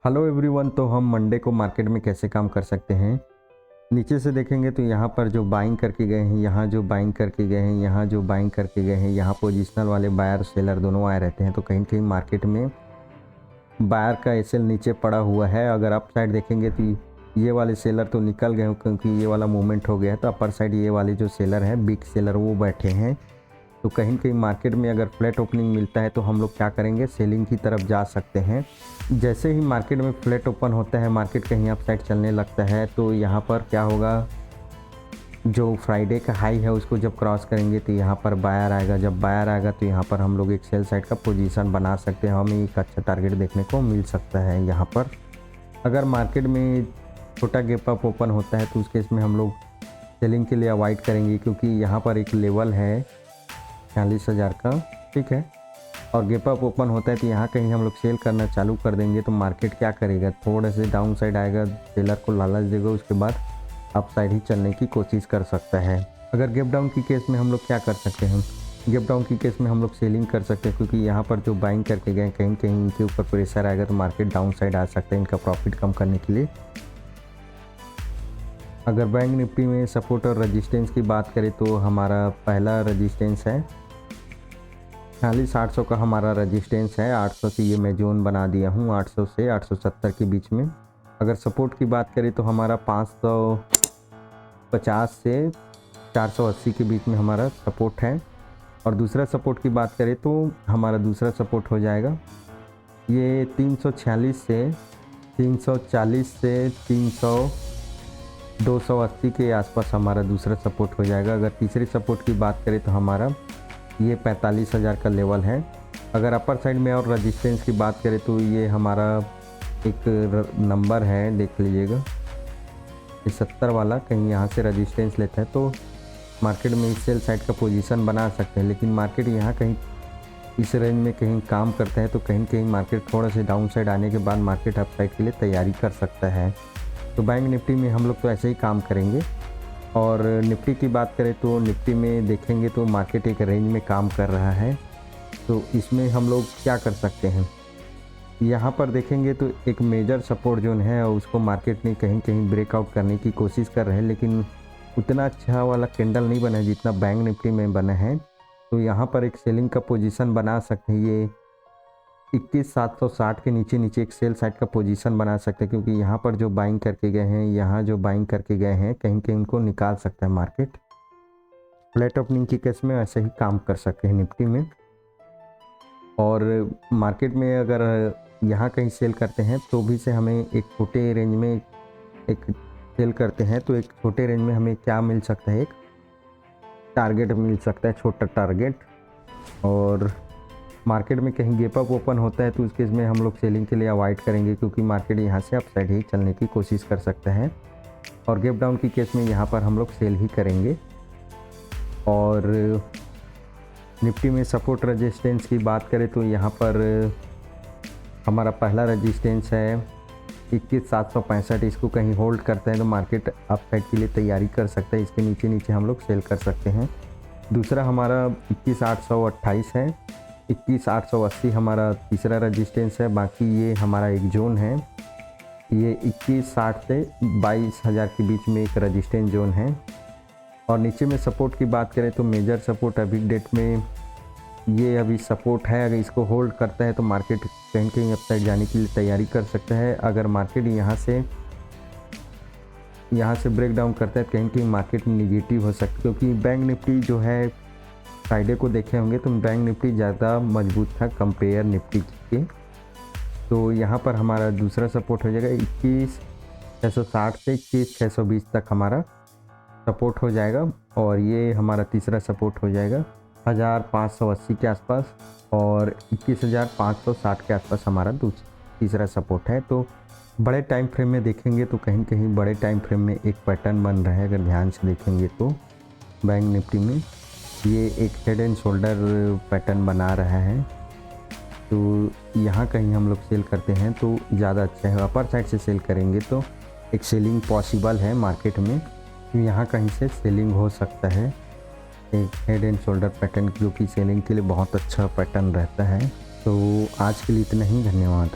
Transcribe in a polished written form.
Hello everyone. तो हम Monday को मार्केट में कैसे काम कर सकते हैं, नीचे से देखेंगे तो यहाँ पर जो बाइंग करके गए हैं, यहाँ जो बाइंग करके गए हैं, यहाँ जो बाइंग करके गए हैं, यहाँ पोजिशनल वाले बायर सेलर दोनों आए रहते हैं। तो कहीं कहीं मार्केट में बायर का एसएल नीचे पड़ा हुआ है। अगर अप साइड देखेंगे तो ये वाले सेलर तो निकल गए क्योंकि ये वाला मूवमेंट हो गया है। तो अपर साइड ये वाले जो सेलर हैं, बिग सेलर, वो बैठे हैं। तो कहीं कहीं मार्केट में अगर फ्लैट ओपनिंग मिलता है तो हम लोग क्या करेंगे, सेलिंग की तरफ जा सकते हैं। जैसे ही मार्केट में फ्लैट ओपन होता है, मार्केट कहीं अप साइड चलने लगता है, तो यहाँ पर क्या होगा, जो फ्राइडे का हाई है उसको जब क्रॉस करेंगे तो यहाँ पर बायर आएगा। जब बायर आएगा तो यहाँ पर हम लोग एक सेल साइड का पोजीशन बना सकते हैं। हमें एक अच्छा टारगेट देखने को मिल सकता है। यहाँ पर अगर मार्केट में छोटा गैप अप ओपन होता है तो उस केस में हम लोग सेलिंग के लिए अवॉइड करेंगे, क्योंकि यहाँ पर एक लेवल है 40,000 का, ठीक है। और गैप अप ओपन होता है तो यहाँ कहीं हम लोग सेल करना चालू कर देंगे तो मार्केट क्या करेगा, थोड़े से डाउन साइड आएगा, सेलर को लालच देगा, उसके बाद अप साइड ही चलने की कोशिश कर सकता है। अगर गैप डाउन की केस में हम लोग क्या कर सकते हैं, गैप डाउन की केस में हम लोग सेलिंग कर सकते हैं, क्योंकि यहाँ पर जो बाइंग करके गए कहीं कहीं इनके ऊपर प्रेशर आएगा तो मार्केट डाउन साइड आ सकता है इनका प्रॉफिट कम करने के लिए। अगर बैंक निफ्टी में सपोर्ट और रजिस्टेंस की बात करें तो हमारा पहला रजिस्टेंस है 46,800 का हमारा रजिस्टेंस है। 800 से ये मैं जोन बना दिया हूँ, 800 से 870 के बीच में। अगर सपोर्ट की बात करें तो हमारा 550 से 480 के बीच में हमारा सपोर्ट है। और दूसरा सपोर्ट की बात करें तो हमारा दूसरा सपोर्ट हो जाएगा ये 340 से 280 के आसपास हमारा दूसरा सपोर्ट हो जाएगा। अगर तीसरे सपोर्ट की बात करें तो हमारा ये 45,000 का लेवल है। अगर अपर साइड में और रजिस्टेंस की बात करें तो ये हमारा एक नंबर है, देख लीजिएगा, ये 70 वाला कहीं यहाँ से रजिस्टेंस लेता है तो मार्केट में इस सेल साइड का पोजीशन बना सकते हैं। लेकिन मार्केट यहाँ कहीं इस रेंज में कहीं काम करता है तो कहीं कहीं मार्केट थोड़ा से डाउन साइड आने के बाद मार्केट अप साइड के लिए तैयारी कर सकता है। तो बैंक निफ्टी में हम लोग तो ऐसे ही काम करेंगे। और निफ्टी की बात करें तो निफ्टी में देखेंगे तो मार्केट एक रेंज में काम कर रहा है। तो इसमें हम लोग क्या कर सकते हैं, यहाँ पर देखेंगे तो एक मेजर सपोर्ट जोन है और उसको मार्केट ने कहीं कहीं ब्रेकआउट करने की कोशिश कर रहे हैं, लेकिन उतना अच्छा वाला कैंडल नहीं बना है जितना बैंक निफ्टी में बना है। तो यहाँ पर एक सेलिंग का पोजीशन बना सकते हैं। ये 21,760 के नीचे नीचे एक सेल साइड का पोजीशन बना सकते हैं, क्योंकि यहाँ पर जो बाइंग करके गए हैं, यहाँ जो बाइंग करके गए हैं, कहीं कहीं उनको निकाल सकता है मार्केट। फ्लैट ओपनिंग की केस में ऐसे ही काम कर सकते हैं निफ्टी में। और मार्केट में अगर यहाँ कहीं सेल करते हैं तो भी से हमें एक छोटे रेंज में एक सेल करते हैं तो एक छोटे रेंज में हमें क्या मिल सकता है, एक टारगेट मिल सकता है, छोटा टारगेट। और मार्केट में कहीं गैप अप ओपन होता है तो उस केस में हम लोग सेलिंग के लिए अवॉइड करेंगे, क्योंकि मार्केट यहाँ से अप साइड ही चलने की कोशिश कर सकता है। और गैप डाउन की केस में यहाँ पर हम लोग सेल ही करेंगे। और निफ्टी में सपोर्ट रेजिस्टेंस की बात करें तो यहाँ पर हमारा पहला रेजिस्टेंस है 21,765। इसको कहीं होल्ड करता है तो मार्केट अप साइड के लिए तैयारी कर सकता है, इसके नीचे नीचे हम लोग सेल कर सकते हैं। दूसरा हमारा 21,828 है। 21,880 हमारा तीसरा रेजिस्टेंस है। बाकी ये हमारा एक जोन है, ये 21,60 से 22,000 के बीच में एक रेजिस्टेंस जोन है। और नीचे में सपोर्ट की बात करें तो मेजर सपोर्ट अभी डेट में ये अभी सपोर्ट है। अगर इसको होल्ड करता है तो मार्केट कहीं कहीं अप साइड जाने के लिए तैयारी कर सकता है। अगर मार्केट यहाँ से ब्रेक डाउन करता है तो कहीं कहीं मार्केट निगेटिव हो सकता है, क्योंकि बैंक निफ्टी जो है फ्राइडे को देखे होंगे तो बैंक निफ्टी ज़्यादा मजबूत था कंपेयर निफ्टी के। तो यहाँ पर हमारा दूसरा सपोर्ट हो जाएगा 21,660 से 21,620 तक हमारा सपोर्ट हो जाएगा। और ये हमारा तीसरा सपोर्ट हो जाएगा 1,580 के आसपास। और 21,560 के आसपास हमारा तीसरा सपोर्ट है। तो बड़े टाइम फ्रेम में देखेंगे तो कहीं कहीं बड़े टाइम फ्रेम में एक पैटर्न बन रहा है। अगर ध्यान से देखेंगे तो बैंक निफ्टी में ये एक हेड एंड शोल्डर पैटर्न बना रहा है। तो यहाँ कहीं हम लोग सेल करते हैं तो ज़्यादा अच्छा है। अपर साइड से सेल करेंगे तो एक सेलिंग पॉसिबल है मार्केट में, तो यहाँ कहीं से सेलिंग हो सकता है। एक हेड एंड शोल्डर पैटर्न जो कि सेलिंग के लिए बहुत अच्छा पैटर्न रहता है। तो आज के लिए इतना ही, धन्यवाद।